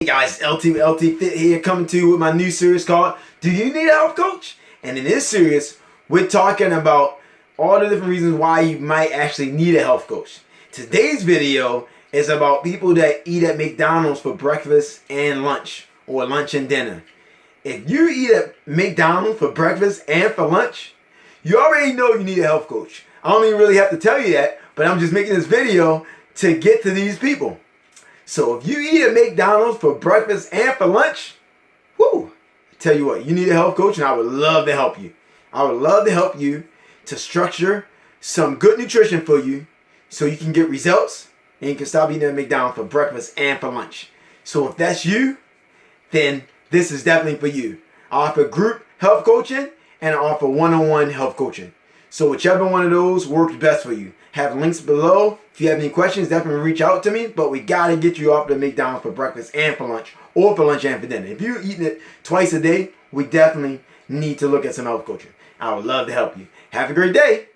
Hey guys, LT Fit here, coming to you with my new series called Do You Need a Health Coach? And in this series, we're talking about all the different reasons why you might actually need a health coach. Today's video is about people that eat at McDonald's for breakfast and lunch, or lunch and dinner. If you eat at McDonald's for breakfast and for lunch, you already know you need a health coach. I don't even really have to tell you that, but I'm just making this video to get to these people. So if you eat at McDonald's for breakfast and for lunch, whoo, tell you what, you need a health coach, and I would love to help you. I would love to help you to structure some good nutrition for you so you can get results and you can stop eating at McDonald's for breakfast and for lunch. So if that's you, then this is definitely for you. I offer group health coaching and I offer one-on-one health coaching. So whichever one of those works best for you. Have links below. If you have any questions, definitely reach out to me. But we got to get you off the McDonald's for breakfast and for lunch, or for lunch and for dinner. If you're eating it twice a day, we definitely need to look at some health coaching. I would love to help you. Have a great day.